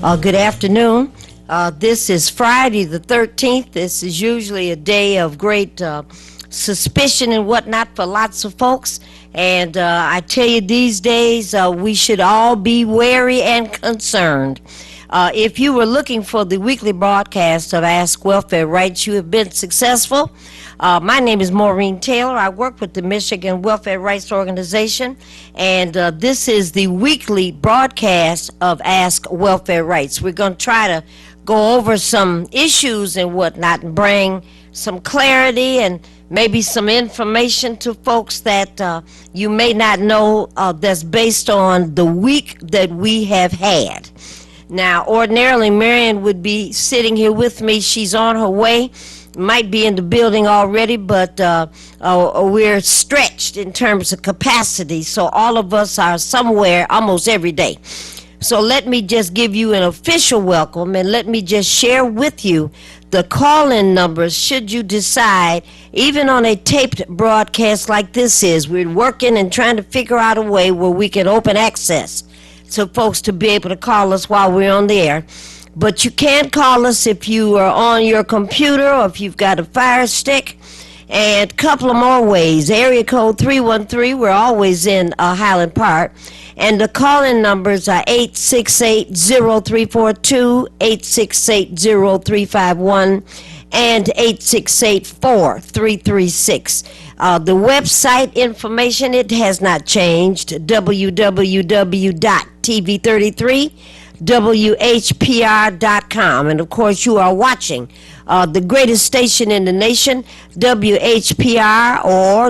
Good afternoon. This is Friday the 13th. This is usually a day of great suspicion and whatnot for lots of folks. And I tell you, these days we should all be wary and concerned. If you were looking for the weekly broadcast of Ask Welfare Rights, you have been successful. My name is Maureen Taylor. I work with the Michigan Welfare Rights Organization, and this is the weekly broadcast of Ask Welfare Rights. We're going to try to go over some issues and whatnot and bring some clarity and maybe some information to folks that you may not know that's based on the week that we have had. Now, ordinarily, Marion would be sitting here with me. She's on her way. Might be in the building already, but we're stretched in terms of capacity, so all of us are somewhere almost every day. So let me just give you an official welcome, and let me just share with you the call-in numbers should you decide, even on a taped broadcast like this is. We're working and trying to figure out a way where we can open access to folks to be able to call us while we're on the air. But you can call us if you are on your computer or if you've got a Fire Stick. And a couple of more ways. Area code 313, we're always in Highland Park. And the call-in numbers are 868-0342, 868-0351, and 868-4336. The website information, it has not changed, www.tv33WHPR.com. And of course, you are watching the greatest station in the nation, WHPR, or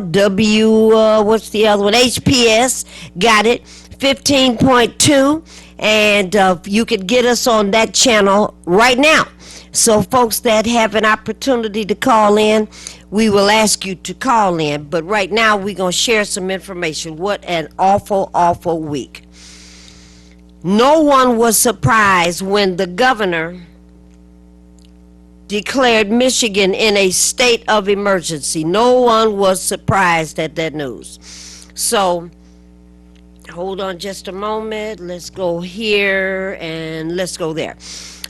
what's the other one? HPS, got it, 15.2. And you can get us on that channel right now. So folks that have an opportunity to call in, we will ask you to call in. But right now, we're going to share some information. What an awful, awful week. No one was surprised when the governor declared Michigan in a state of emergency. No one was surprised at that news. So, hold on just a moment. Let's go here and let's go there.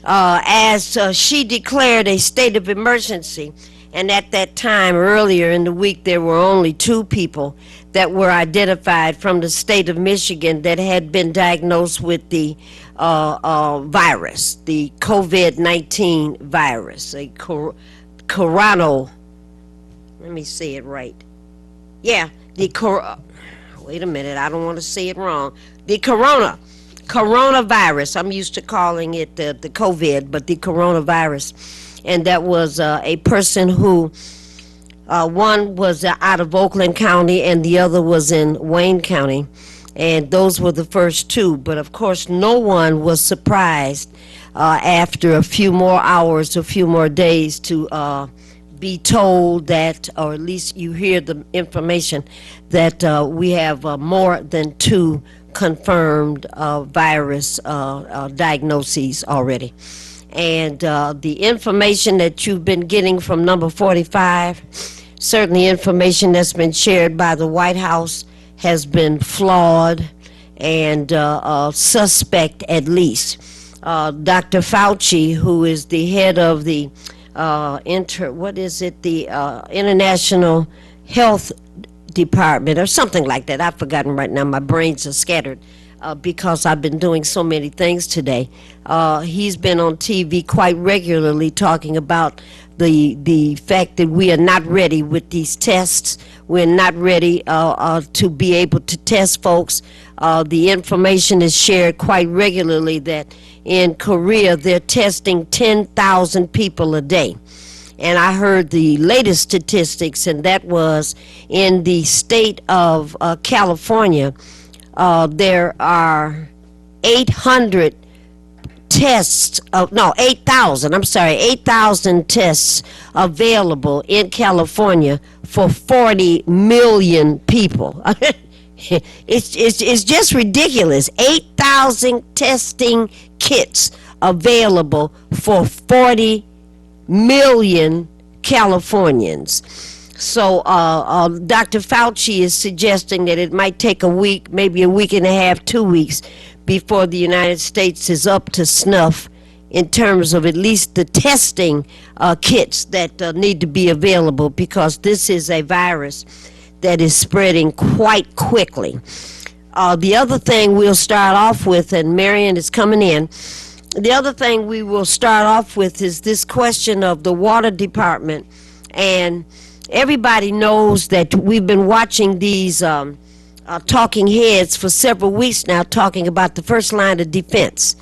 As she declared a state of emergency, and at that time, earlier in the week, there were only 2 people that were identified from the state of Michigan that had been diagnosed with the virus, the COVID-19 virus, a let me say it right. Yeah, wait a minute, I don't want to say it wrong. The coronavirus. I'm used to calling it the COVID, but the coronavirus. And that was a person who, one was out of Oakland County and the other was in Wayne County. And those were the first 2. But of course, no one was surprised after a few more hours, a few more days to be told that, or at least you hear the information, that we have more than 2 confirmed virus diagnoses already. And the information that you've been getting from number 45, certainly information that's been shared by the White House, has been flawed and suspect at least. Dr. Fauci, who is the head of the International Health Department or something like that. I've forgotten right now. My brains are scattered because I've been doing so many things today. He's been on TV quite regularly talking about the fact that we are not ready with these tests. We're not ready to be able to test folks. The information is shared quite regularly that in Korea they're testing 10,000 people a day. And I heard the latest statistics, and that was in the state of California. There are 8,000 tests available in California for 40 million people. It's just ridiculous. 8,000 testing kits available for 40 million Californians. So Dr. Fauci is suggesting that it might take a week, maybe a week and a half, 2 weeks, before the United States is up to snuff in terms of at least the testing kits that need to be available, because this is a virus that is spreading quite quickly. The other thing we'll start off with, and Marion is coming in, the other thing we will start off with is this question of the water department. And everybody knows that we've been watching these talking heads for several weeks now, talking about the first line of defense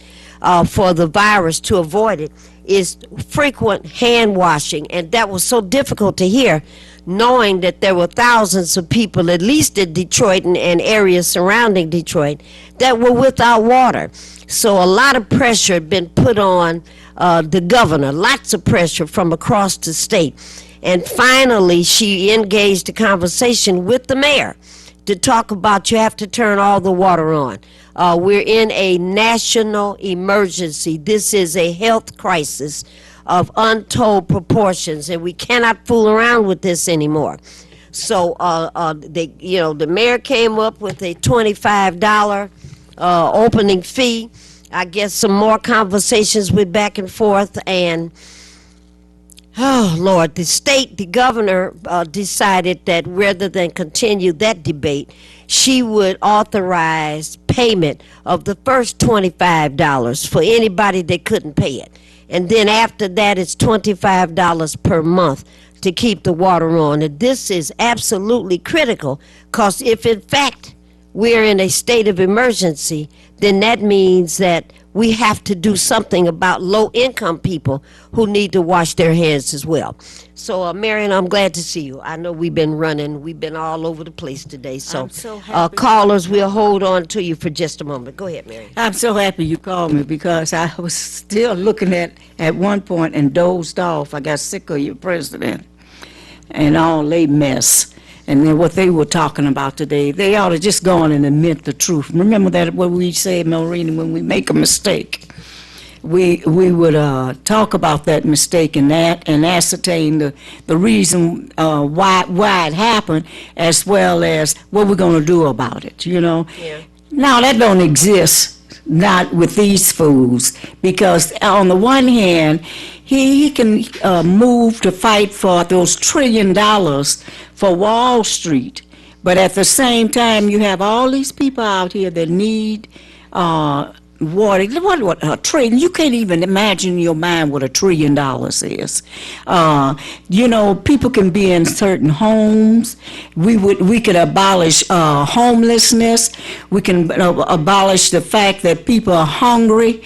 for the virus to avoid it is frequent hand washing. And that was so difficult to hear, knowing that there were thousands of people, at least in Detroit and areas surrounding Detroit, that were without water. So a lot of pressure had been put on the governor, lots of pressure from across the state. And finally, she engaged a conversation with the mayor to talk about you have to turn all the water on. We're in a national emergency. This is a health crisis of untold proportions, and we cannot fool around with this anymore. So the mayor came up with a $25 opening fee. I guess some more conversations went back and forth, and oh, Lord, the governor decided that rather than continue that debate, she would authorize payment of the first $25 for anybody that couldn't pay it. And then after that, it's $25 per month to keep the water on. And this is absolutely critical, because if in fact we're in a state of emergency, then that means that we have to do something about low-income people who need to wash their hands as well. So, Marion, I'm glad to see you. I know we've been running. We've been all over the place today. So, callers, we'll hold on to you for just a moment. Go ahead, Marion. I'm so happy you called me, because I was still looking at one point and dozed off. I got sick of your president and all they mess. And then what they were talking about today, they ought to just go on and admit the truth. Remember that what we say, Maureen, when we make a mistake, we would talk about that mistake and ascertain the reason why it happened, as well as what we're going to do about it, you know. Yeah. Now, that don't exist, not with these fools, because on the one hand, he can move to fight for those $1 trillion for Wall Street, but at the same time, you have all these people out here that need water. What a trillion? You can't even imagine in your mind what $1 trillion is. You know, people can be in certain homes. We could abolish homelessness. We can abolish the fact that people are hungry.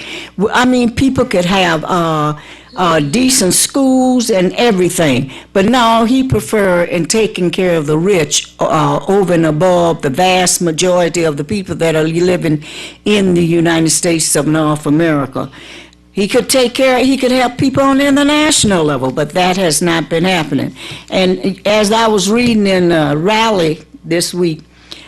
I mean, people could have decent schools and everything. But no, he preferred in taking care of the rich over and above the vast majority of the people that are living in the United States of North America. He could help people on the international level, but that has not been happening. And as I was reading in Raleigh this week,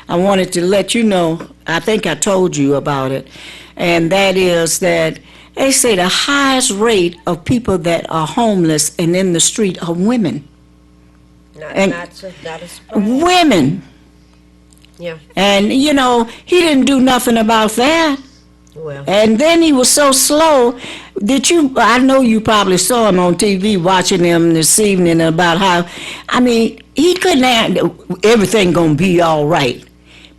I wanted to let you know, I think I told you about it, and that is that they say the highest rate of people that are homeless and in the street are women. Not a surprise. Women. Yeah. And, you know, he didn't do nothing about that. Well. And then he was so slow. I know you probably saw him on TV watching him this evening about how, I mean, he couldn't have everything gonna be all right.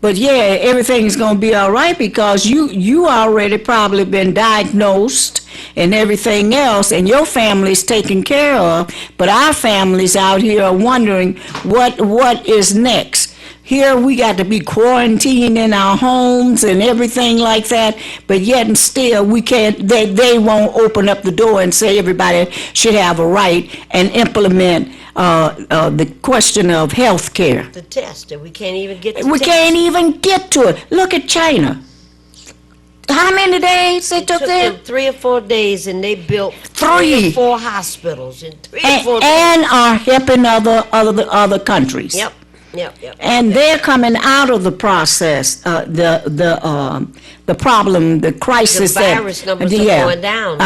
But yeah, everything's going to be all right, because you already probably been diagnosed and everything else, and your family's taken care of. But our families out here are wondering what is next. Here we got to be quarantined in our homes and everything like that, but yet and still we can't. They won't open up the door and say everybody should have a right and implement the question of health care. The test, and we can't even get to can't even get to it. Look at China. How many days it took them? 3 or 4 days, and they built 3 or 4 hospitals in 3 or 4 days. And are helping other countries. Yep. And they're coming out of the process, the the problem, the crisis. The virus numbers are going down.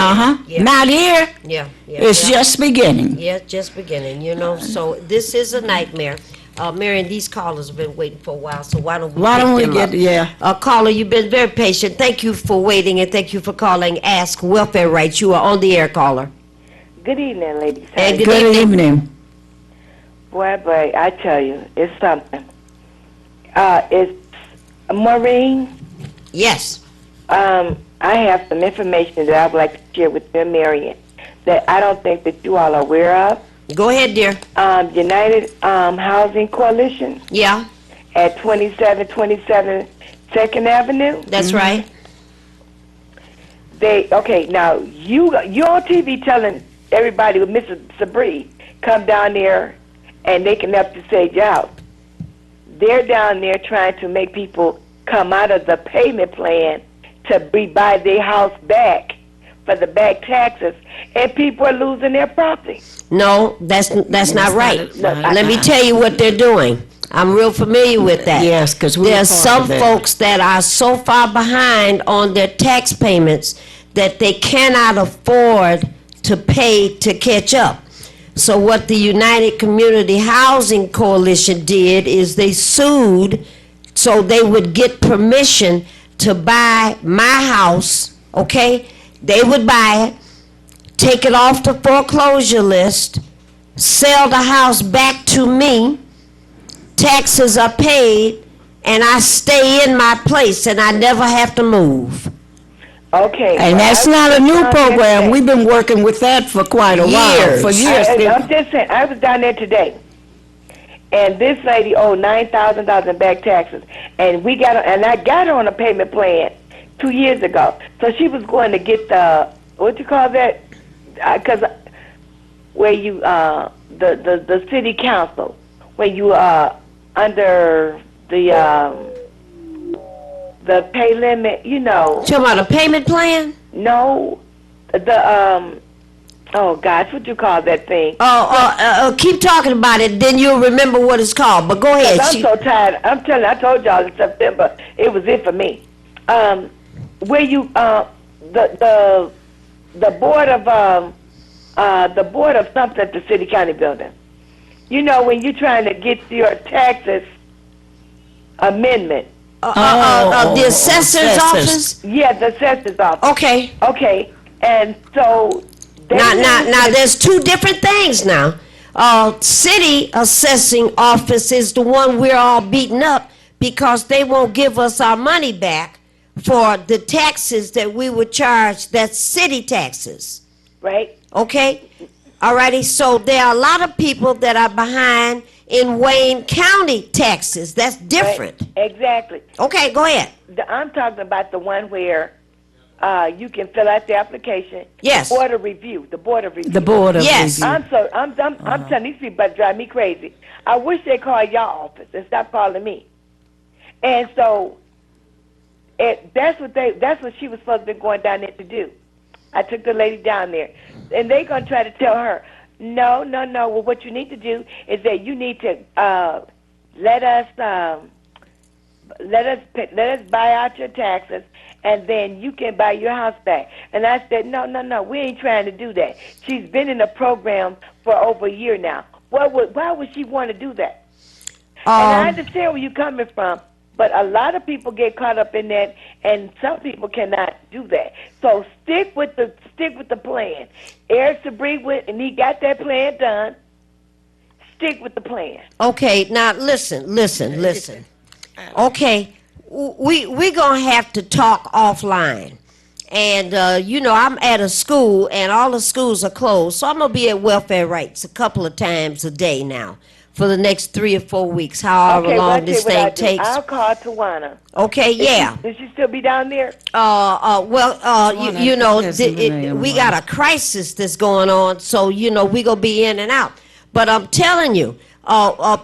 Yeah. Not here. Yeah. It's just beginning. Yeah, just beginning, so this is a nightmare. Marion, these callers have been waiting for a while, so why don't we pick them up? Caller, you've been very patient. Thank you for waiting, and thank you for calling Ask Welfare Rights. You are on the air, caller. Good evening, ladies. And Good evening. Boy, I tell you, it's something. It's Maureen. Yes. I have some information that I would like to share with you, Marion, that I don't think that you all are aware of. Go ahead, dear. United Housing Coalition. Yeah. At 2727 2nd Avenue. That's right. Now you're on TV telling everybody with Mrs. Sabri, come down there and they can help you save your house. They're down there trying to make people come out of the payment plan to buy their house back for the back taxes, and people are losing their property. No, that's not right. Let me tell you what they're doing. I'm real familiar with that. Yes, because there's some folks that are so far behind on their tax payments that they cannot afford to pay to catch up. So what the United Community Housing Coalition did is they sued so they would get permission to buy my house, okay? They would buy it, take it off the foreclosure list, sell the house back to me, taxes are paid, and I stay in my place and I never have to move. Okay. And that's not a new program. We've been working with that for quite a while. For years. I'm just saying, I was down there today, and this lady owed $9,000 in back taxes, and I got her on a payment plan 2 years ago. So she was going to get the, what you call that? Because where you the city council, where you under the pay limit, Talking about a payment plan? No, oh gosh, what you call that thing? Keep talking about it, then you'll remember what it's called. But go ahead. I'm so tired. I'm telling you, I told y'all in September it was it for me. Where you the board of something at the city county building. When you're trying to get your taxes amendment. The assessor's office? Yeah, the assessor's office. Okay. Okay, and so... Now, there's two different things now. City assessing office is the one we're all beating up because they won't give us our money back for the taxes that we would charge, that's city taxes. Right. Okay? Alrighty, so there are a lot of people that are behind in Wayne County taxes. That's different. Right. Exactly. Okay, go ahead. I'm talking about the one where you can fill out the application. Yes. The board of review. Yes. I'm telling these people about to drive me crazy. I wish they called y'all office and stop calling me. And so that's what she was supposed to be going down there to do. I took the lady down there, and they gonna try to tell her, no. Well, what you need to do is that you need to let us buy out your taxes, and then you can buy your house back. And I said, no, we ain't trying to do that. She's been in the program for over a year now. Why would she want to do that? And I understand where you're coming from, but a lot of people get caught up in that, and some people cannot do that. So stick with the plan. Eric Sabri and he got that plan done. Stick with the plan. Okay, now listen. Okay, we're going to have to talk offline. And, I'm at a school, and all the schools are closed, so I'm going to be at Welfare Rights a couple of times a day now for the next 3 or 4 weeks, however long this thing takes. I'll call Tawana. Okay, yeah. Does she still be down there? We got a crisis that's going on, so, we going to be in and out. But I'm telling you,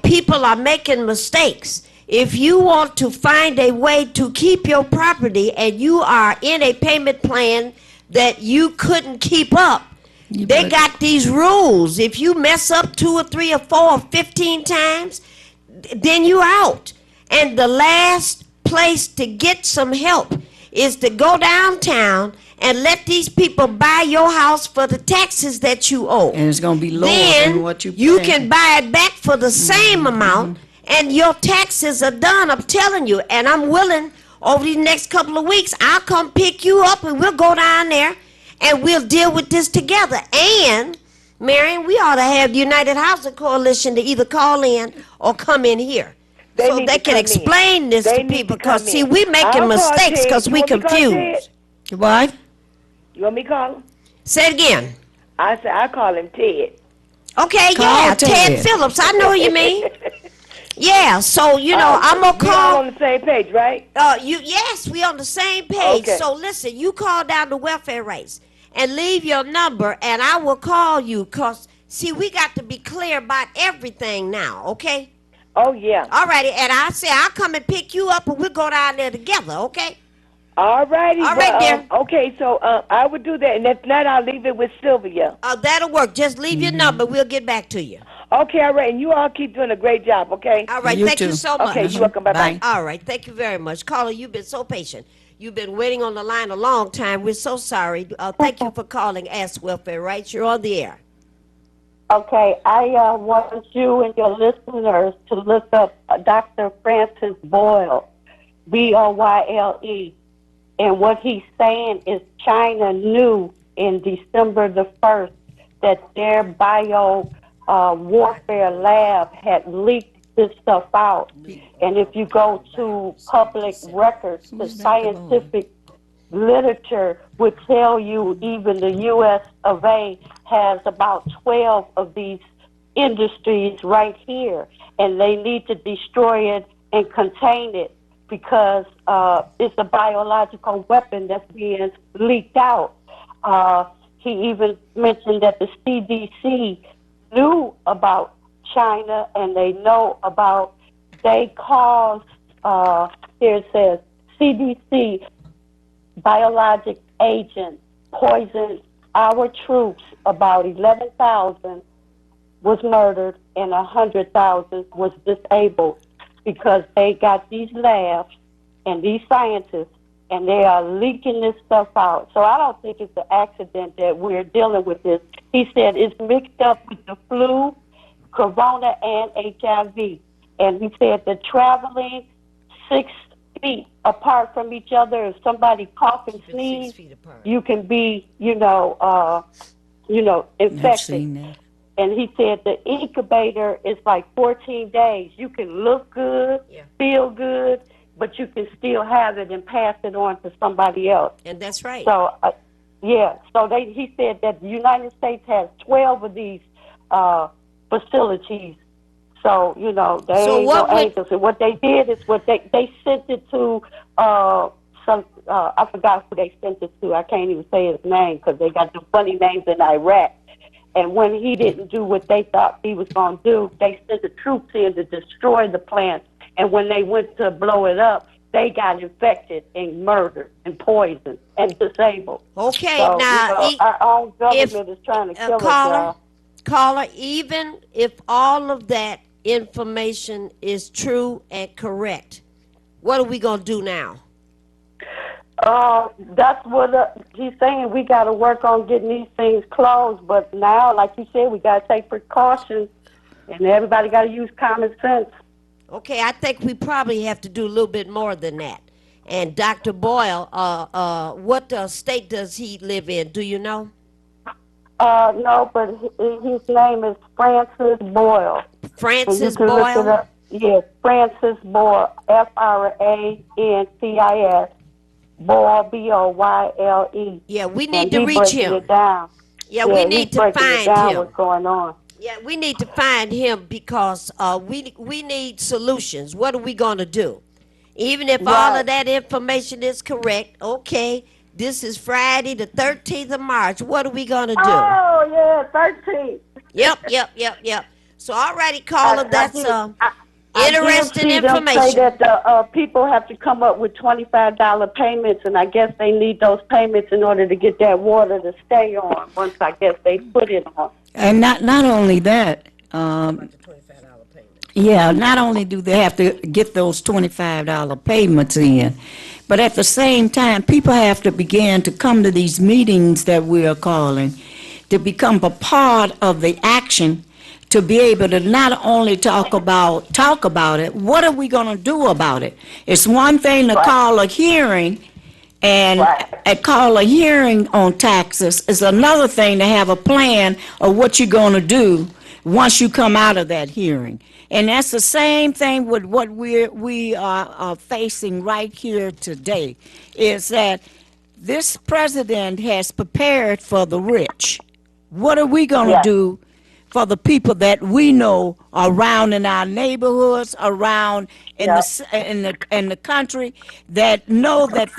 people are making mistakes. If you want to find a way to keep your property and you are in a payment plan that you couldn't keep up, they got these rules. If you mess up 2 or 3 or 4 or 15 times, then you're out. And the last place to get some help is to go downtown and let these people buy your house for the taxes that you owe. And it's gonna be lower Then than what you pay. can buy it back for the same amount, and your taxes are done. I'm telling you, and I'm willing over these next couple of weeks. I'll come pick you up, and we'll go down there, and we'll deal with this together. And Marion, we ought to have the United Housing Coalition to either call in or come in here. So need they to can come explain this They to need people, to come because, see, in. we making I'll call mistakes Ted. because You we want me to call confused. Ted? What? You want me to call him? Say it again. I said I call him Ted. Okay, Call yeah, Ted Ted. Phillips. I know who you mean. Yeah, so, you know, I'm going to We all call. on the same page, right? Yes, we on the same page. Okay. So listen, you call down to Welfare Rights and leave your number, and I will call you. Cause see, we got to be clear about everything now. Okay. Oh yeah. All righty, and I say I'll come and pick you up, and we'll go down there together. Okay. All righty. All right, dear. Okay, so I would do that, and if not, I'll leave it with Sylvia. That'll work. Just leave your number. We'll get back to you. Okay, all right, and you all keep doing a great job, okay? All right. You Thank you too. so much. Okay, you're welcome. Bye-bye. Bye. All right. Thank you very much. Caller, you've been so patient. You've been waiting on the line a long time. We're so sorry. Thank you for calling Ask Welfare Rights. You're on the air. Okay, I want you and your listeners to look up Dr. Francis Boyle, Boyle, and what he's saying is China knew in December the 1st that their warfare lab had leaked this stuff out. And if you go to public records, the scientific literature would tell you even the U.S. of A. has about 12 of these industries right here, and they need to destroy it and contain it because it's a biological weapon that's being leaked out. He even mentioned that the CDC knew about China, and they know about, they caused, here it says, CDC biologic agent poisoned our troops. About 11,000 was murdered and 100,000 was disabled because they got these labs and these scientists, and they are leaking this stuff out. So I don't think it's an accident that we're dealing with this. He said it's mixed up with the flu, corona, and HIV. And he said that traveling 6 feet apart from each other, if somebody cough and sneeze, you can be, infected. seen that. And he said the incubator is like 14 days. You can look good, feel good, but you can still have it and pass it on to somebody else. And that's right. So, he said that the United States has 12 of these facilities. So, they ain't no angels. And what they did is they sent it to I forgot who they sent it to. I can't even say his name because they got the funny names in Iraq. And when he didn't do what they thought he was going to do, they sent the troops in to destroy the plant. And when they went to blow it up, they got infected and murdered and poisoned and disabled. Okay, So, now, our own government is trying to kill us, y'all. Caller, even if all of that information is true and correct, what are we going to do now? That's what he's saying. We got to work on getting these things closed. But now, like you said, we got to take precautions, and everybody got to use common sense. Okay, I think we probably have to do a little bit more than that. And Dr. Boyle, what state does he live in? Do you know? No, but his name is Francis Boyle. Francis Look it Boyle? up. Yes, Francis Boyle, Francis, Boyle, Boyle. Yeah, we need to reach him. It down. Yeah, we need to find him. What's going on? Yeah, we need to find him because we need solutions. What are we going to do? Even if all of that information is correct, okay, this is Friday the 13th of March. What are we going to do? Oh, yeah, 13th. Yep. So, all righty, caller, that's interesting I information. say that the people have to come up with $25 payments, and I guess they need those payments in order to get that water to stay on once I guess they put it on. And not only that, not only do they have to get those $25 payments in, But at the same time, people have to begin to come to these meetings that we are calling, to become a part of the action, to be able to not only talk about it, what are we going to do about it? It's one thing to call a hearing, and call a hearing on taxes. It's another thing to have a plan of what you're going to do once you come out of that hearing. And that's the same thing with what we are facing right here today, is that this president has prepared for the rich. What are we going to do for the people that we know around in our neighborhoods, around in the country, that know that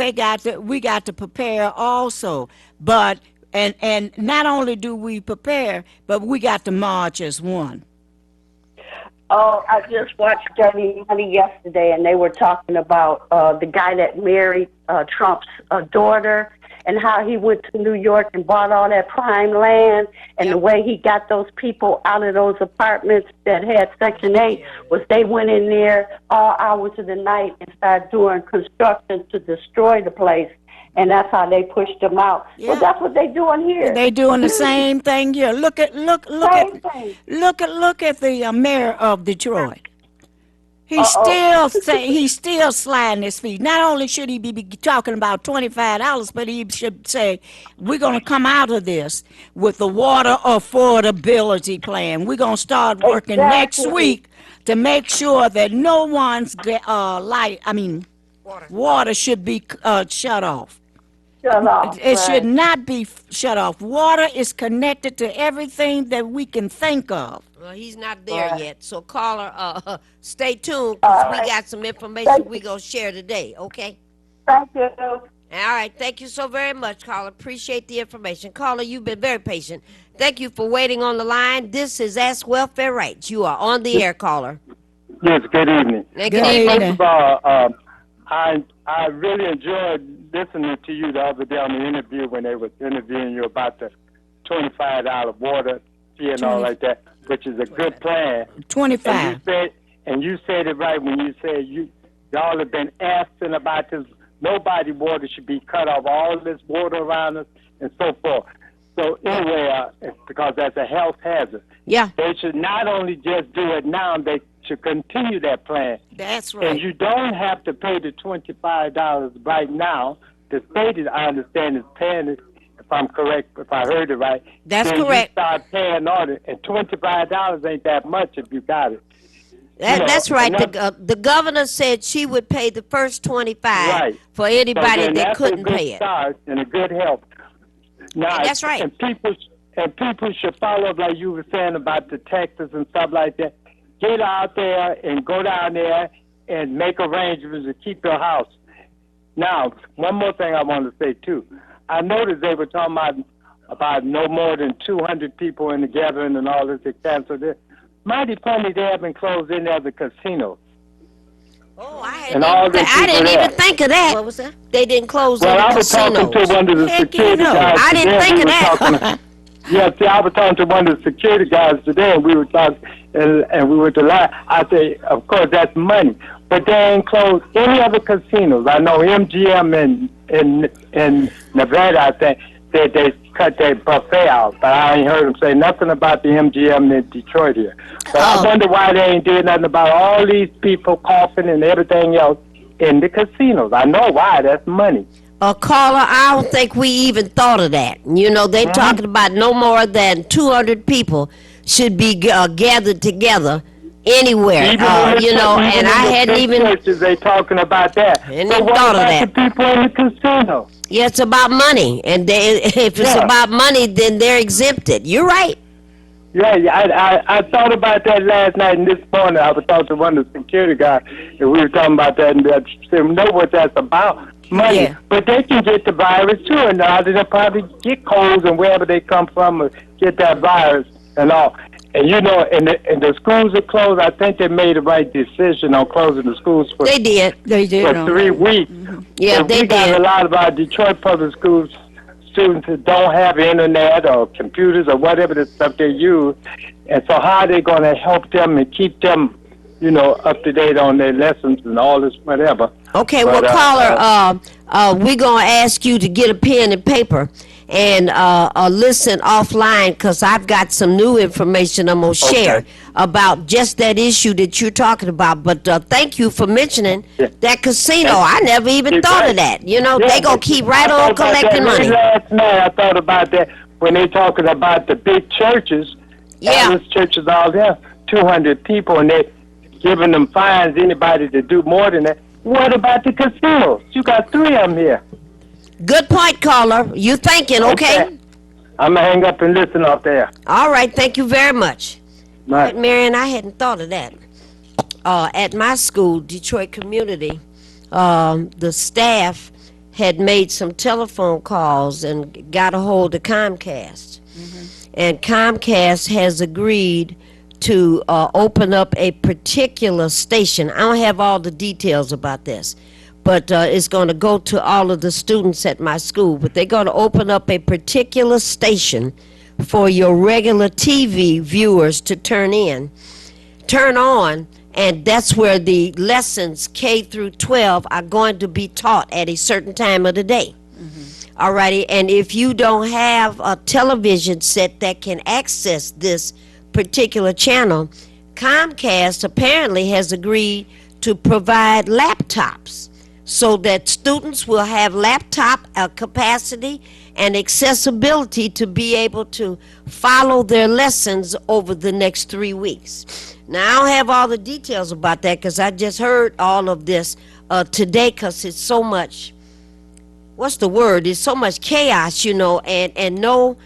we got to prepare also. But and not only do we prepare, but we got to march as one. Oh, I just watched Dirty Money yesterday, and they were talking about the guy that married Trump's daughter, and how he went to New York and bought all that prime land, and the way he got those people out of those apartments that had Section 8 was they went in there all hours of the night and started doing construction to destroy the place. And that's how they pushed them out. Yeah. Well, that's what they're doing here. They're doing the same thing here. Look at the mayor of Detroit. He's still sliding his feet. Not only should he be talking about $25, but he should say, we're going to come out of this with the water affordability plan. We're going to start working next week to make sure that no one's water should be shut off. It should not be shut off. Water is connected to everything that we can think of. Well, he's not there yet. So, caller, stay tuned, because we got some information we're going to share today, okay? Thank you. All right. Thank you so very much, caller. Appreciate the information. Caller, you've been very patient. Thank you for waiting on the line. This is Ask Welfare Rights. You are on the air, caller. Yes, good evening. Good evening. First of all, I really enjoyed listening to you the other day on the interview when they was interviewing you about the $25 water fee and all like that, which is a good plan. 25. And you said it right when you said y'all have been asking about this. Nobody water should be cut off. All this water around us and so forth. So anyway, because that's a health hazard. Yeah. They should not only just do it now, they should continue that plan. That's right. And you don't have to pay the $25 right now. The state, I understand, is paying it, if I'm correct, if I heard it right. That's then correct. You start paying on it, and $25 ain't that much if you got it. That's right. The governor said she would pay the first $25 for anybody that couldn't pay it. Start and a good help. Now, that's right. And people should follow, like you were saying about the taxes and stuff like that. Get out there and go down there and make arrangements to keep your house. Now, one more thing I want to say, too. I noticed they were talking about no more than 200 people in the gathering and all this. They canceled it. Mighty funny they have been closed in there, the casinos. Oh, I didn't even think of that. What was that? They didn't close the casinos. Well, I was talking to one of the security guys. I didn't think of that. Yeah, see, I was talking to one of the security guys today, and we were talking, and we were to lie. I say, of course, that's money, but they ain't closed any other casinos. I know MGM in Nevada, I think, they cut their buffet out, but I ain't heard them say nothing about the MGM in Detroit here. So I wonder why they ain't did nothing about all these people coughing and everything else in the casinos. I know why. That's money. Caller, I don't think we even thought of that. You know, they're talking about no more than 200 people should be gathered together anywhere. And I hadn't even... They talking about that. And so what thought of that. The people in the casino? Yeah, it's about money. And if it's about money, then they're exempted. You're right. Yeah, I thought about that last night, and this morning I was talking to one of the security guys, and we were talking about that, and they know what that's about. Money, but they can get the virus too, and they'll probably get colds and wherever they come from, or get that virus and all. And and the schools are closed. I think they made the right decision on closing the schools for They did for 3 weeks. Yeah, and they we got did. a lot of our Detroit public schools students that don't have internet or computers or whatever the stuff they use, and so how are they going to help them and keep them, up to date on their lessons and all this whatever. Okay, well, But, caller, we're going to ask you to get a pen and paper and listen offline, because I've got some new information I'm going to share Okay. about just that issue that you're talking about. But thank you for mentioning Yeah. that casino. I never even You're thought right. of that. They Yeah, going to but keep right I on thought about that collecting money. last night. I thought about that when they talking about the big churches. Yeah. Baptist churches, all there, 200 people, and they giving them fines, anybody to do more than that. What about the casinos? You got 3 of them here. Good point, caller. You thinking, okay? I'm going to hang up and listen off there. All right, thank you very much. Right. But Marion, I hadn't thought of that. At my school, Detroit Community, the staff had made some telephone calls and got a hold of Comcast. And Comcast has agreed to open up a particular station. I don't have all the details about this, but it's going to go to all of the students at my school. But they're going to open up a particular station for your regular TV viewers to turn on, and that's where the lessons K through 12 are going to be taught at a certain time of the day. Alrighty, and if you don't have a television set that can access this particular channel, Comcast apparently has agreed to provide laptops so that students will have laptop capacity and accessibility to be able to follow their lessons over the next 3 weeks. Now, I don't have all the details about that because I just heard all of this today, because it's so much, what's the word? It's so much chaos, and no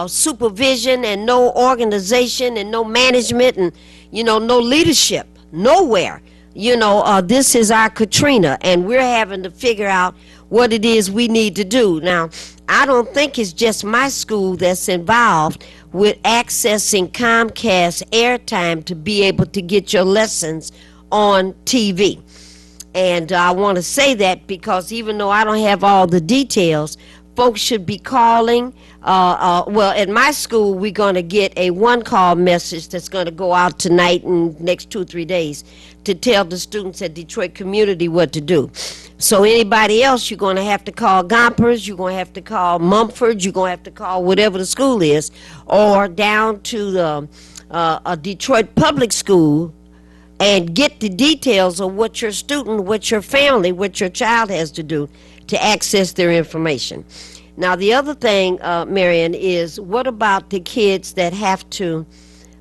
supervision and no organization and no management and, no leadership, nowhere. This is our Katrina, and we're having to figure out what it is we need to do. Now, I don't think it's just my school that's involved with accessing Comcast airtime to be able to get your lessons on TV. And I want to say that because even though I don't have all the details, folks should be calling. Well, at my school, we're going to get a one-call message that's going to go out tonight and next 2 or 3 days to tell the students at Detroit Community what to do. So anybody else, you're going to have to call Gompers, you're going to have to call Mumford, you're going to have to call whatever the school is, or down to the Detroit Public School, and get the details of what your student, what your family, what your child has to do to access their information. Now, the other thing, Marion, is what about the kids that have to,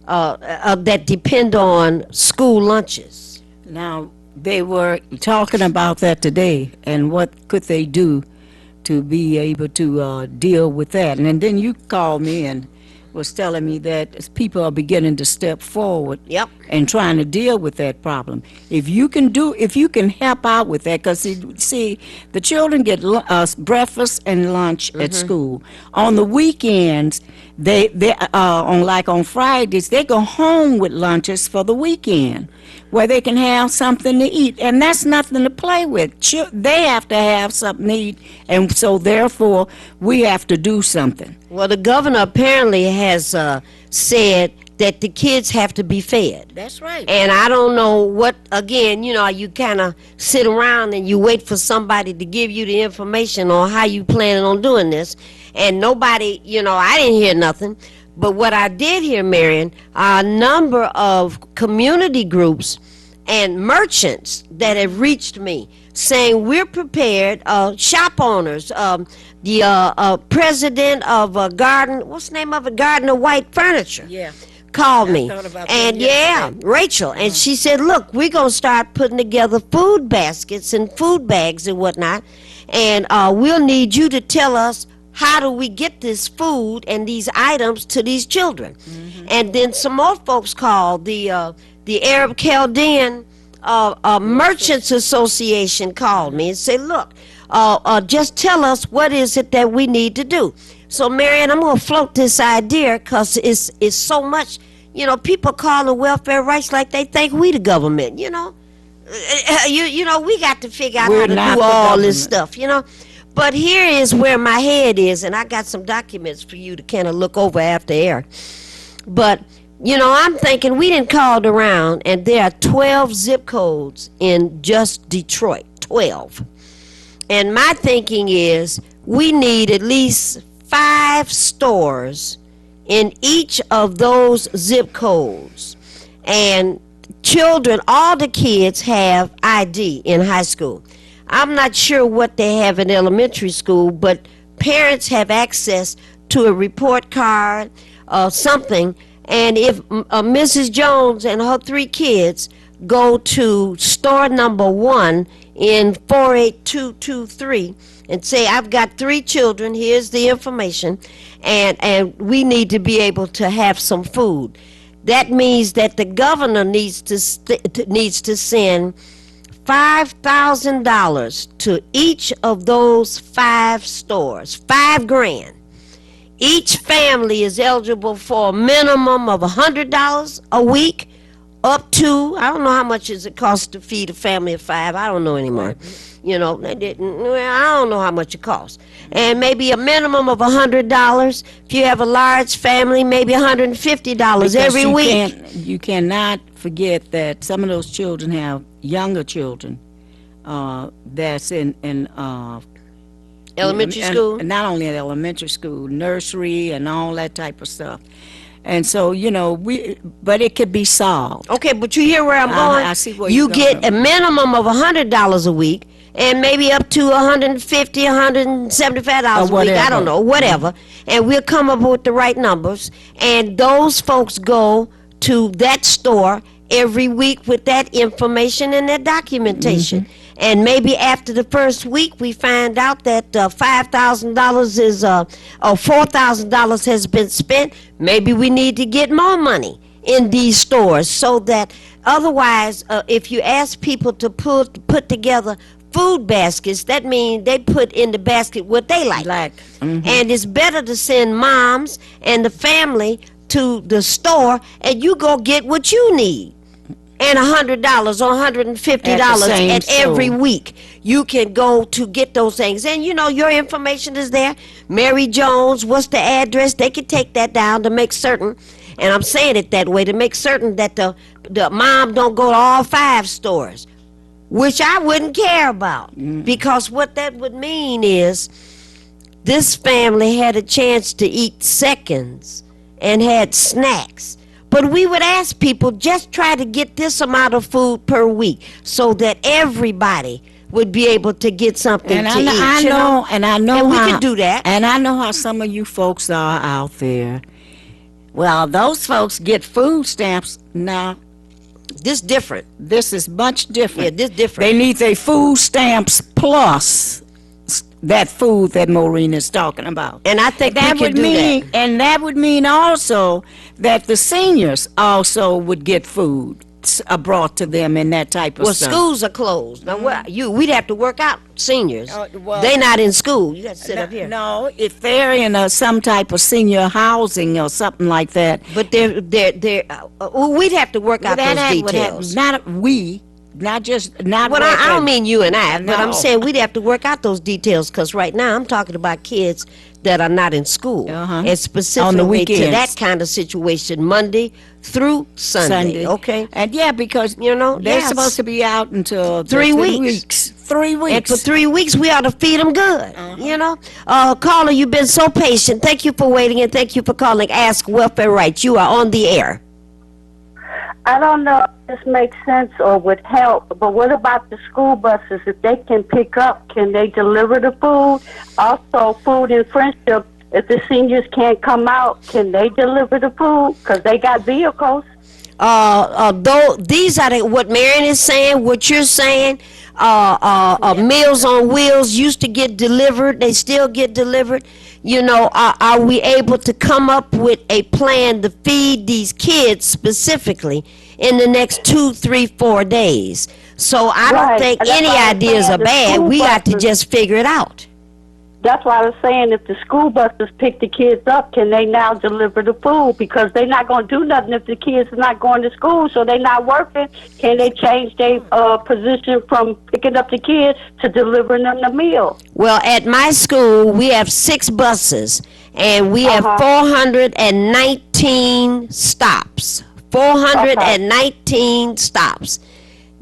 that depend on school lunches? Now, they were talking about that today, and what could they do to be able to deal with that. And then you called me and was telling me that people are beginning to step forward Yep. and trying to deal with that problem. If you can help out with that, because see, the children get breakfast and lunch at school. On the weekends, they on Fridays, they go home with lunches for the weekend, where they can have something to eat, and that's nothing to play with. They have to have something to eat, and so therefore we have to do something. Well, the governor apparently has said that the kids have to be fed. That's right. And I don't know what, again, you kind of sit around and you wait for somebody to give you the information on how you planning on doing this. And nobody, I didn't hear nothing. But what I did hear, Marion, are a number of community groups and merchants that have reached me saying we're prepared, shop owners, the president of Garden, what's the name of it? Garden of White Furniture. Yeah. Called me. thought about And that yeah, yesterday. Rachel. And she said, look, we're going to start putting together food baskets and food bags and whatnot. And we'll need you to tell us how do we get this food and these items to these children. And then some more folks called. The Arab Chaldean Merchants Association called me and said, look, just tell us what is it that we need to do. So, Marion, I'm going to float this idea because it's so much, people call the welfare rights like they think we the government, we got to figure out We're how to not do the all this government. stuff, But here is where my head is, and I got some documents for you to kind of look over after air. But You know, I'm thinking we didn't called around, and there are 12 zip codes in just Detroit. 12. And my thinking is we need at least 5 stores in each of those zip codes. And children, all the kids have ID in high school. I'm not sure what they have in elementary school, but parents have access to a report card or something. And if Mrs. Jones and her 3 kids go to store number 1 in 48223 and say, I've got 3 children, here's the information, and we need to be able to have some food. That means that the governor needs to send $5,000 to each of those 5 stores, $5,000. Each family is eligible for a minimum of $100 a week, up to, I don't know how much does it cost to feed a family of 5. I don't know anymore. You know, I don't know how much it costs. And maybe a minimum of $100. If you have a large family, maybe $150 every week. You cannot forget that some of those children have younger children that's in Elementary school? Not only at elementary school, nursery and all that type of stuff. And so, you know, but it could be solved. Okay, but you hear where I'm going? I see where you you're get going. a minimum of $100 a week, and maybe up to $150, $175 a week. I don't know, whatever. And we'll come up with the right numbers. And those folks go to that store every week with that information and that documentation. And maybe after the first week, we find out that $5,000 is, or $4,000 has been spent. Maybe we need to get more money in these stores so that otherwise, if you ask people to put together food baskets, that means they put in the basket what they like. And it's better to send moms and the family to the store and you go get what you need. And $100 or $150 at every week. You can go to get those things. And, you know, your information is there. Mary Jones, what's the address? They can take that down to make certain, and I'm saying it that way, to make certain that the mom don't go to all 5 stores, which I wouldn't care about. Because what that would mean is this family had a chance to eat seconds and had snacks. But we would ask people, just try to get this amount of food per week so that everybody would be able to get something to eat. And we can do that. And I know how some of you folks are out there. Well, those folks get food stamps now. This different. This is much different. Yeah, this different. They need their food stamps plus that food that Maureen is talking about. And I think that would mean that. And that would mean also that the seniors also would get food brought to them in that type of stuff. Well, schools are closed. Now, we'd have to work out seniors. Well, they're not in school. You got to sit up here. No, if they're in some type of senior housing or something like that. But we'd have to work out those details. Not well, I don't mean you and I, but I'm saying we'd have to work out those details because right now I'm talking about kids that are not in school, and specifically on the weekends. To that kind of situation, Monday through Sunday. Okay, and because they're supposed to be out until 3 weeks. 3 weeks. And for 3 weeks, we ought to feed them good. Caller, you've been so patient. Thank you for waiting, and thank you for calling. Ask Welfare Rights. You are on the air. I don't know if this makes sense or would help, but what about the school buses? If they can pick up, can they deliver the food? Also, food and friendship, if the seniors can't come out, can they deliver the food? Because they got vehicles. Though these are what Marion is saying, what you're saying, Meals on Wheels used to get delivered. They still get delivered. Are we able to come up with a plan to feed these kids specifically in the next 2, 3, 4 days? So I don't think any ideas are bad. We got to just figure it out. That's why I was saying, if the school buses pick the kids up, can they now deliver the food? Because they're not going to do nothing if the kids are not going to school, so they're not working. Can they change their position from picking up the kids to delivering them the meal? Well, at my school, we have 6 buses, and we have 419 stops. 419 stops.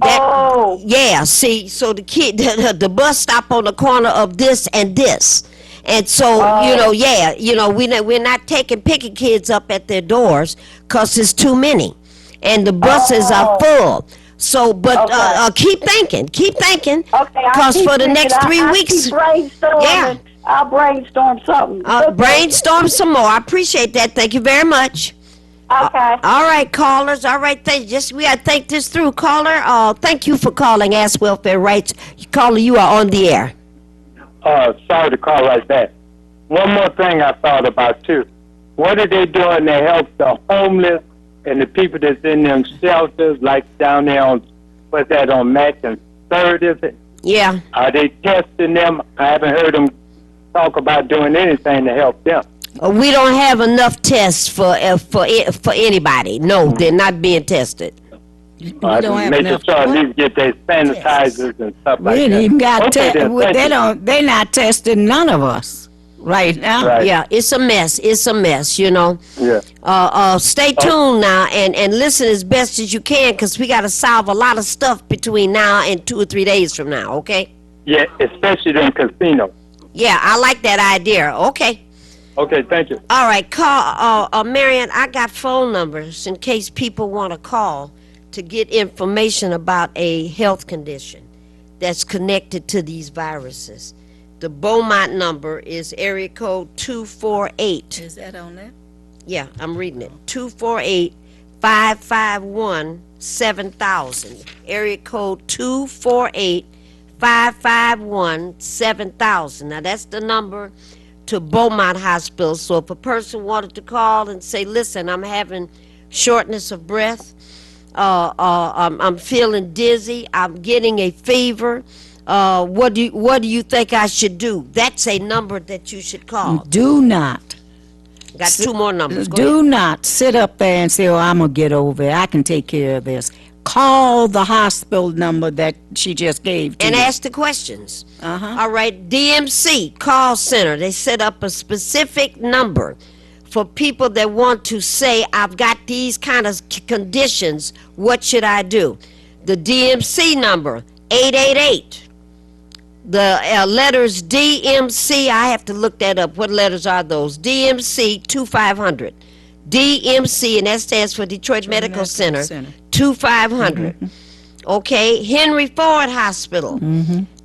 Yeah, see, so the bus stop on the corner of this and this. And so, we're not picking kids up at their doors because it's too many. And the buses are full. So, but keep thinking. Okay, Because for the next 3 weeks. Yeah. I'll brainstorm something. Brainstorm some more. I appreciate that. Thank you very much. Okay. All right, callers. All right, we got to think this through. Caller, thank you for calling Ask Welfare Rights. Caller, you are on the air. Sorry to call like that. One more thing I thought about, too. What are they doing to help the homeless and the people that's in them shelters, like down there on, on Mac and 3rd, is it? Yeah. Are they testing them? I haven't heard them talk about doing anything to help them. We don't have enough tests for anybody. No, they're not being tested. We don't have making enough. sure at least get their sanitizers and stuff like We that. ain't even got Okay, they're not testing none of us right now. Right. Yeah, it's a mess. It's a mess, Yeah. Stay tuned now and listen as best as you can, because we got to solve a lot of stuff between now and 2 or 3 days from now, okay? Yeah, especially them casinos. Yeah, I like that idea. Okay. Okay, thank you. All right, Marion, I got phone numbers in case people want to call to get information about a health condition that's connected to these viruses. The Beaumont number is area code 248. Is that on there? Yeah, I'm reading it. 248-551-7000. Area code 248-551-7000. Now, that's the number to Beaumont Hospital. So if a person wanted to call and say, listen, I'm having shortness of breath, I'm feeling dizzy, I'm getting a fever, what do you think I should do? That's a number that you should call. Do not. Got 2 more numbers. Go Do ahead. not sit up there and say, I'm going to get over it. I can take care of this. Call the hospital number that she just gave to And you. ask the questions. Uh-huh. All right, DMC call center. They set up a specific number for people that want to say, I've got these kind of conditions. What should I do? The DMC number, 888. The letters DMC, I have to look that up. What letters are those? DMC 2500. DMC, and that stands for Detroit Medical Center. 2500. Okay, Henry Ford Hospital.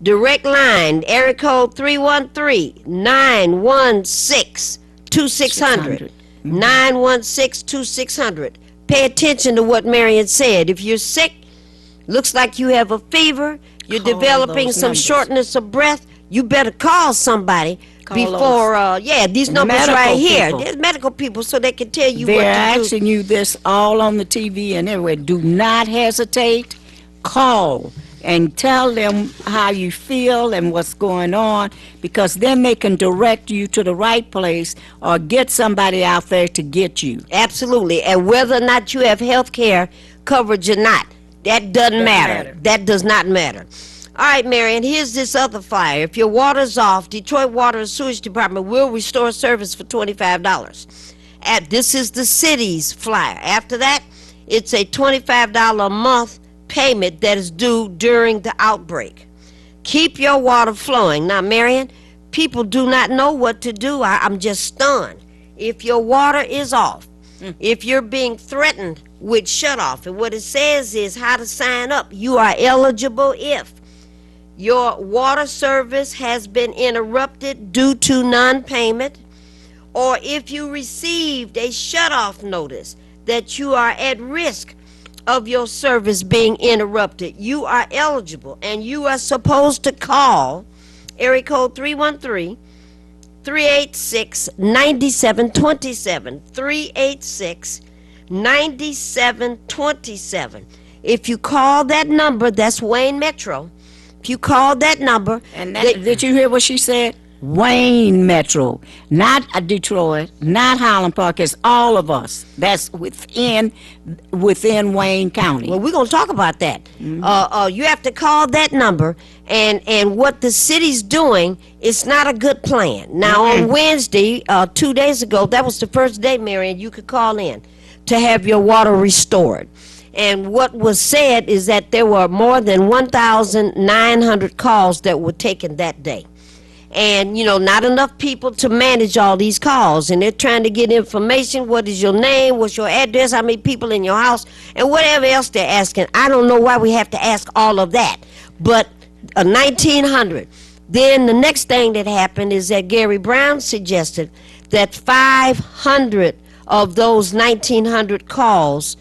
Direct line, area code 313-916-2600. 916-2600. Pay attention to what Marion said. If you're sick, looks like you have a fever, you're Call developing those some numbers. shortness of breath, you better call somebody before, these numbers medical right here. people. There's medical people so they can tell you what They're to do. asking you this all on the TV and everywhere. Do not hesitate. Call and tell them how you feel and what's going on, because then they can direct you to the right place or get somebody out there to get you. Absolutely. And whether or not you have health care coverage or not, that doesn't matter. That does not matter. All right, Marion, here's this other flyer. If your water's off, Detroit Water and Sewage Department will restore service for $25. This is the city's flyer. After that, it's a $25 a month payment that is due during the outbreak. Keep your water flowing. Now, Marion, people do not know what to do. I'm just stunned. If your water is off, if you're being threatened with shutoff, and what it says is how to sign up. You are eligible if your water service has been interrupted due to non-payment, or if you received a shutoff notice that you are at risk of your service being interrupted. You are eligible, and you are supposed to call area code 313-386-9727. 386-9727. If you call that number, that's Wayne Metro. If you call that number, And did you hear what she said? Wayne Metro, not Detroit, not Highland Park. It's all of us. That's within Wayne County. Well, we're going to talk about that. You have to call that number, and what the city's doing is not a good plan. Now, on Wednesday, 2 days ago, that was the first day, Marion, you could call in to have your water restored. And what was said is that there were more than 1,900 calls that were taken that day. And, not enough people to manage all these calls. And they're trying to get information. What is your name? What's your address? How many people in your house? And whatever else they're asking. I don't know why we have to ask all of that. But 1,900. Then the next thing that happened is that Gary Brown suggested that 500 of those 1,900 calls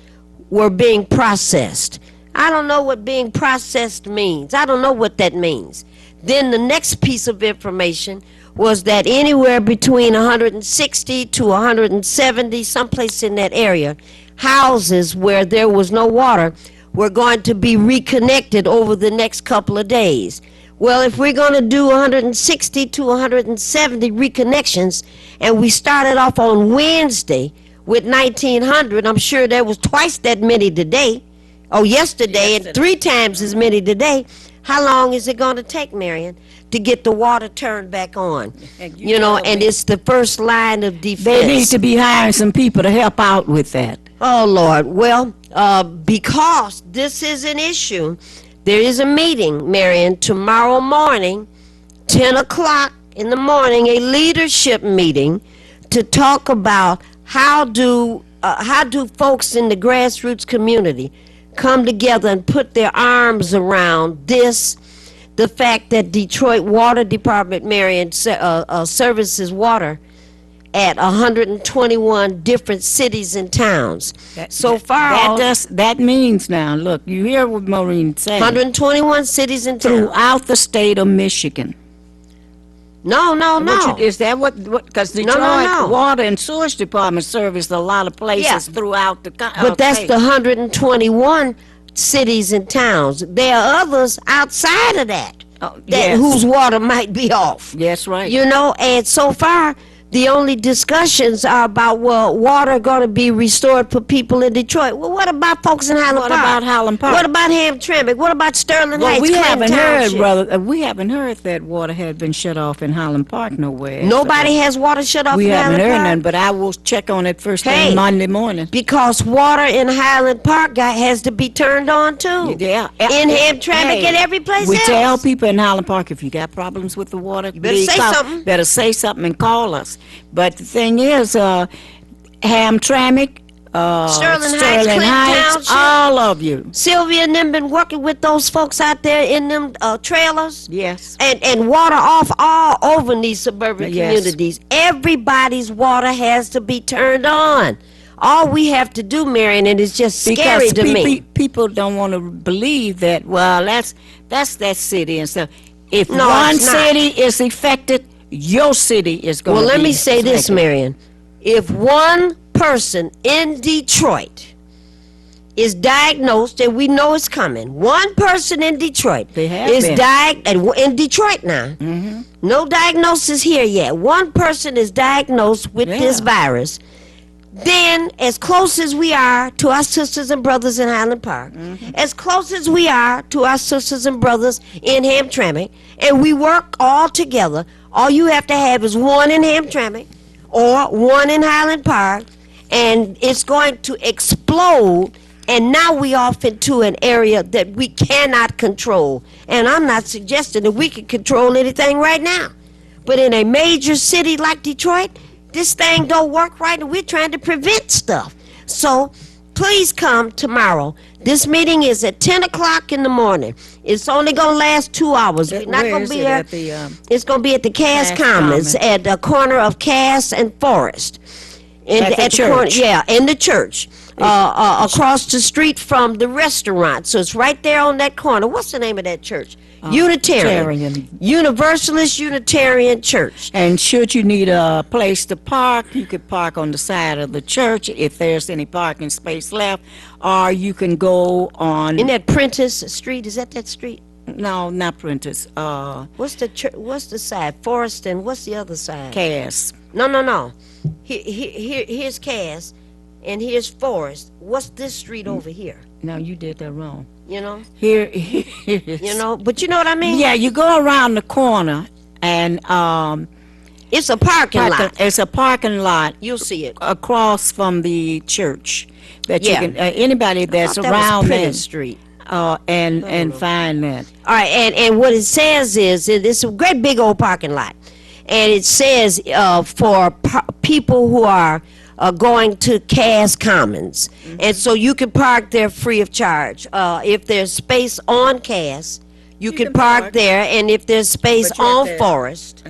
were being processed. I don't know what being processed means. I don't know what that means. Then the next piece of information was that anywhere between 160 to 170, someplace in that area, houses where there was no water were going to be reconnected over the next couple of days. Well, if we're going to do 160 to 170 reconnections, and we started off on Wednesday with 1,900, I'm sure there was twice that many today, or yesterday, and 3 times as many today. How long is it going to take, Marion, to get the water turned back on? And it's the first line of defense. They need to be hiring some people to help out with that. Oh, Lord. Well, because this is an issue, there is a meeting, Marion, tomorrow morning, 10 o'clock in the morning, a leadership meeting to talk about how do folks in the grassroots community come together and put their arms around the fact that Detroit Water Department, Marion, services water at 121 different cities and towns. That means now, look, you hear what Maureen said. 121 cities and towns. Throughout the state of Michigan. No. Is that what, because Detroit Water and Sewage Department service a lot of places throughout the country. But that's the 121 cities and towns. There are others outside of that, whose water might be off. Yes, right. And so far, the only discussions are about, water going to be restored for people in Detroit. Well, what about folks in Highland Park? What about Highland Park? What about Hamtramck? What about Sterling Heights? We haven't heard, Township? brother. We haven't heard that water had been shut off in Highland Park nowhere. Nobody has water shut off in Highland Park? We haven't heard none, but I will check on it first thing Monday morning. Because water in Highland Park has to be turned on, too. Yeah. In Hamtramck and every place else. We tell people in Highland Park, if you got problems with the water, you better say something. Better say something and call us. But the thing is, Hamtramck, Sterling Heights, Township, all of you. Sylvia and them been working with those folks out there in them trailers. Yes. And water off all over in these suburban communities. Everybody's water has to be turned on. All we have to do, Marion, and it's just scary to me. People don't want to believe that, that's that city and stuff. If No, one it's not. city is affected, your city is going to be Well, let me say this, affected. Marion. If one person in Detroit is diagnosed, and we know it's coming, one person in Detroit is in Detroit now. Mm-hmm. No diagnosis here yet. One person is diagnosed with this virus. Then, as close as we are to our sisters and brothers in Highland Park, as close as we are to our sisters and brothers in Hamtramck, and we work all together, all you have to have is one in Hamtramck or one in Highland Park, and it's going to explode, and now we off into an area that we cannot control. And I'm not suggesting that we can control anything right now. But in a major city like Detroit, this thing don't work right, and we're trying to prevent stuff. So please come tomorrow. This meeting is at 10 o'clock in the morning. It's only going to last 2 hours. We're not going to be here. It's going to be at the Cass Commons, at the corner of Cass and Forest. At the church. In the church. Across the street from the restaurant. So it's right there on that corner. What's the name of that church? Unitarian. Universalist Unitarian Church. And should you need a place to park, you could park on the side of the church if there's any parking space left, or you can go on... In that Prentice Street, is that street? No, not Prentice. What's the side? Forest and what's the other side? Cass. No. Here's Cass, and here's Forest. What's this street over here? No, you did that wrong. You know? Here is. You know? But you know what I mean? Yeah, you go around the corner, and It's a parking lot. it's a parking lot You'll see it. across from the church that Yeah. you can anybody that's Thought that around was there Prentice Street. and find that. All right, and what it says is it's a great big old parking lot, and it says for people who are going to Cass Commons, and so you can park there free of charge. If there's space on Cass, you can park there, and if there's space But you have on to- Forest,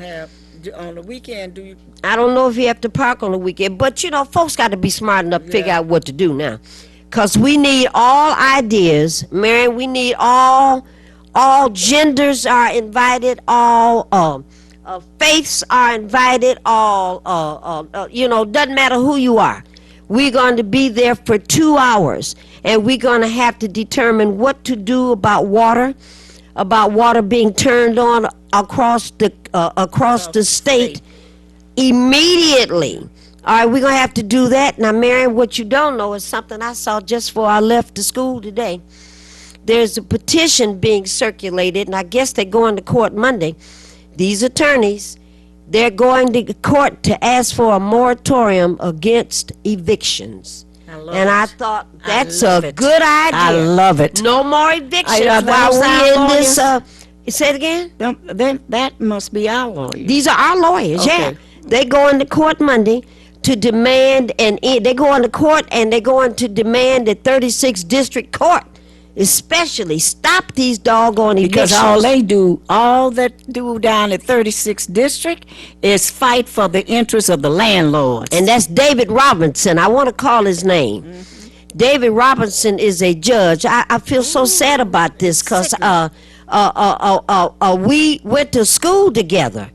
On the weekend, do you? I don't know if you have to park on the weekend, but you know, folks got to be smart enough to figure out what to do now. Because we need all ideas, Marion, we need all genders are invited, all faiths are invited, all, doesn't matter who you are. We're going to be there for 2 hours, and we're going to have to determine what to do about water being turned on across the state immediately. All right, we're going to have to do that. Now, Marion, what you don't know is something I saw just before I left the school today. There's a petition being circulated, and I guess they're going to court Monday. These attorneys, they're going to court to ask for a moratorium against evictions. I thought that's a good idea. I love it. No more evictions Are while those our we in this. lawyers? Say it again. Then that must be our lawyers. These are our lawyers. Okay. Yeah, they go into court Monday to demand, and they go into court and they're going to demand that 36th District Court, especially, stop these doggone evictions. Because all that do down at 36th District is fight for the interests of the landlords. And that's David Robinson. I want to call his name. David Robinson is a judge. I feel so sad about this because we went to school together.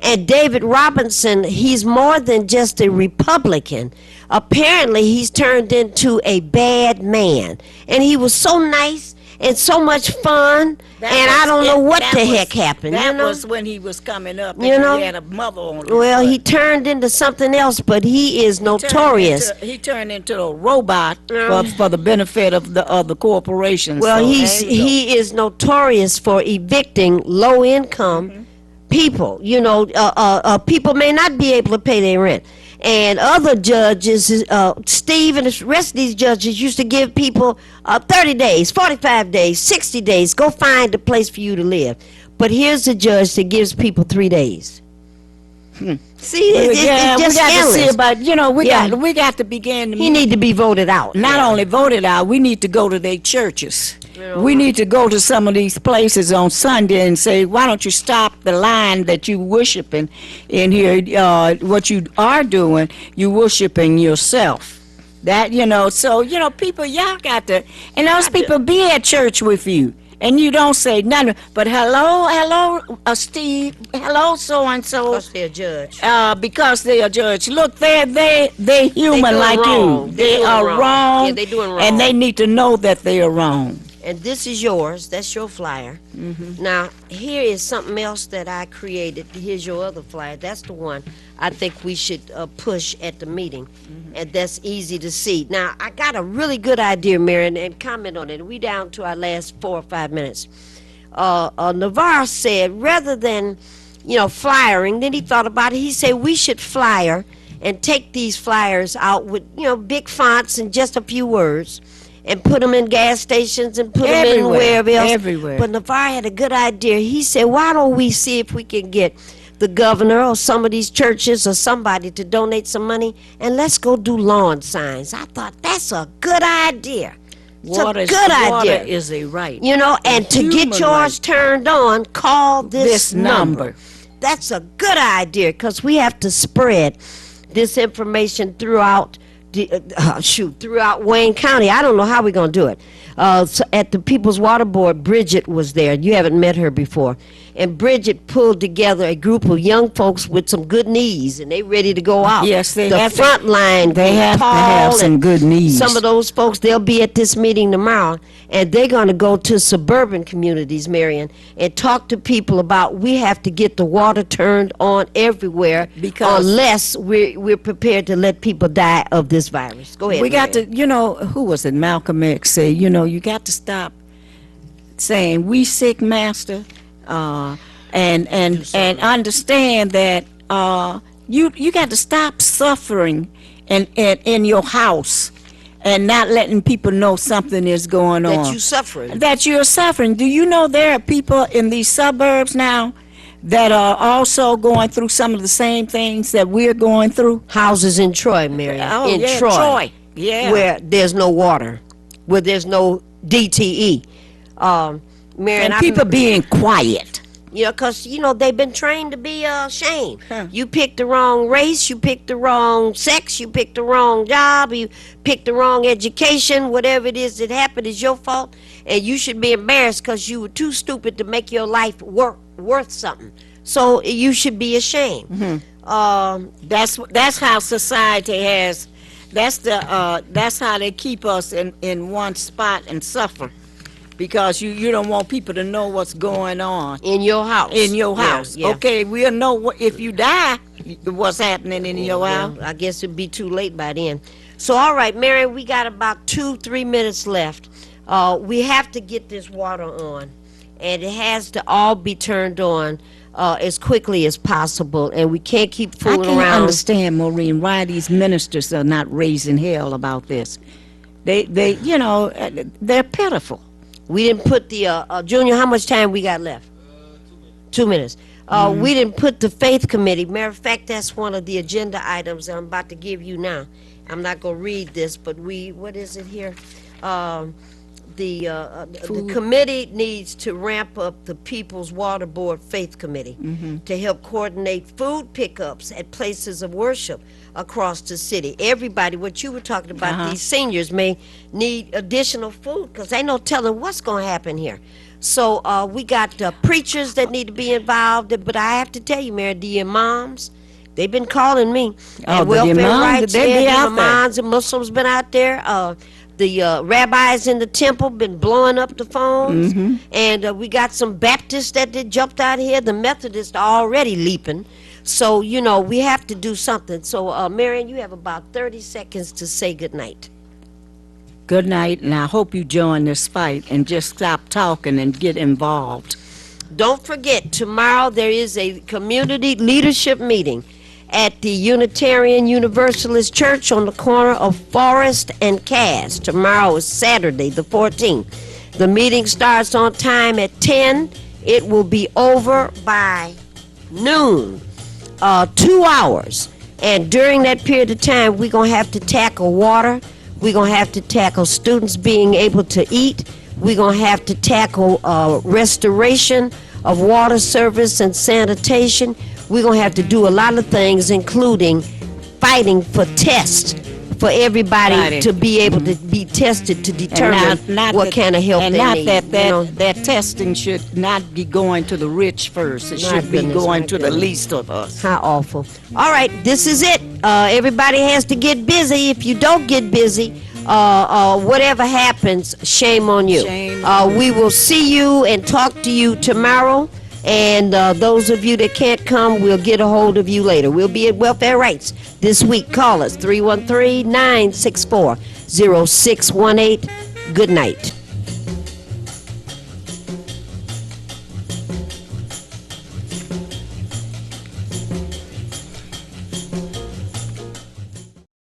And David Robinson, he's more than just a Republican. Apparently, he's turned into a bad man. And he was so nice and so much fun. I don't know what the heck happened. That you know? was when he was coming up. And You know? he had a mother on him. Well, he turned into something else, but he is notorious. He turned into a robot for the benefit of the corporations. Well, So, he is notorious for evicting low-income people. You know, people may not be able to pay their rent. And other judges, Steve and the rest of these judges used to give people 30 days, 45 days, 60 days, go find a place for you to live. But here's a judge that gives people 3 days. See, it's just we got endless. to see about, Yeah. we got to begin to He need to be voted out. not only voted out, we need to go to their churches. We need to go to some of these places on Sunday and say, why don't you stop the line that you worshiping in here? What you are doing, you worshiping yourself. That, so, people, y'all got to, and those people be at church with you. And you don't say nothing, but hello, Steve, hello, so-and-so. Because they're a judge. Because they are judge. Look, they're human doing like wrong. you. They They doing are wrong. wrong. Yeah, they doing wrong. And they need to know that they are wrong. And this is yours. That's your flyer. Now, here is something else that I created. Here's your other flyer. That's the one I think we should push at the meeting. And that's easy to see. Now, I got a really good idea, Marion, and comment on it. We down to our last 4 or 5 minutes. Navarre said, rather than, flyering, then he thought about it. He said we should flyer and take these flyers out with, big fonts and just a few words, and put them in gas stations and put them in Everywhere, wherever else. everywhere. But Navarre had a good idea. He said, why don't we see if we can get the governor or some of these churches or somebody to donate some money, and let's go do lawn signs. I thought, that's a good idea. It's a good idea. is a right. And to human get yours right. turned on, call this number. That's a good idea, because we have to spread this information throughout throughout Wayne County. I don't know how we're going to do it. So at the People's Water Board, Bridget was there. You haven't met her before. And Bridget pulled together a group of young folks with some good knees, and they ready to go out. Yes, they the have front line. They have to have some good knees. Some of those folks, they'll be at this meeting tomorrow, and they're going to go to suburban communities, Marion, and talk to people about we have to get the water turned on everywhere unless we're prepared to let people die of this virus. Go ahead. We got to, who was it? Malcolm X say, you got to stop saying we sick, master, and understand that you got to stop suffering in your house and not letting people know something is going on. That you suffering. That you're suffering. Do you know there are people in these suburbs now that are also going through some of the same things that we're going through? Houses in Troy, Marion. In Troy. Yeah. Where there's no water, where there's no DTE. Marion, And people being quiet. because, they've been trained to be ashamed. You picked the wrong race, you picked the wrong sex, you picked the wrong job, you picked the wrong education, whatever it is that happened is your fault, and you should be embarrassed because you were too stupid to make your life worth something. So you should be ashamed. That's how society has. That's how they keep us in one spot and suffer, because you don't want people to know what's going on In your house. in your house. Yeah. Okay, we'll know if you die, what's happening in your house. I guess it'd be too late by then. So, all right, Mary, we got about 2-3 minutes left. We have to get this water on, and it has to all be turned on as quickly as possible, and we can't keep I fooling can't around. understand, Maureen, why these ministers are not raising hell about this. They they're pitiful. We didn't put the, Junior, how much time we got left? 2 minutes. We didn't put the Faith Committee. Matter of fact, that's one of the agenda items I'm about to give you now. I'm not going to read this, but what is it here? The committee needs to ramp up the People's Water Board Faith Committee to help coordinate food pickups at places of worship across the city. Everybody, what you were talking about, these seniors may need additional food because ain't no telling what's going to happen here. So we got preachers that need to be involved, but I have to tell you, Mary, the imams, they've been calling me. Oh, And the Welfair imams, Rights, they be the out there. imams and Muslims been out there. The rabbis in the temple been blowing up the phones, and we got some Baptists that jumped out here. The Methodists are already leaping. So, we have to do something. So, Marion, you have about 30 seconds to say goodnight. Good night, and I hope you join this fight and just stop talking and get involved. Don't forget, tomorrow there is a community leadership meeting at the Unitarian Universalist Church on the corner of Forest and Cass. Tomorrow is Saturday, the 14th. The meeting starts on time at 10. It will be over by noon, 2 hours. And during that period of time, we're going to have to tackle water. We're going to have to tackle students being able to eat. We're going to have to tackle restoration of water service and sanitation. We're going to have to do a lot of things, including fighting for tests for everybody to be able to be tested to determine what kind of help they need. And not that testing should not be going to the rich first. It should be going to the least of us. How awful. All right, this is it. Everybody has to get busy. If you don't get busy, whatever happens, shame on you. We will see you and talk to you tomorrow. And those of you that can't come, we'll get a hold of you later. We'll be at Welfare Rights this week. Call us 313-964-0618. Good night.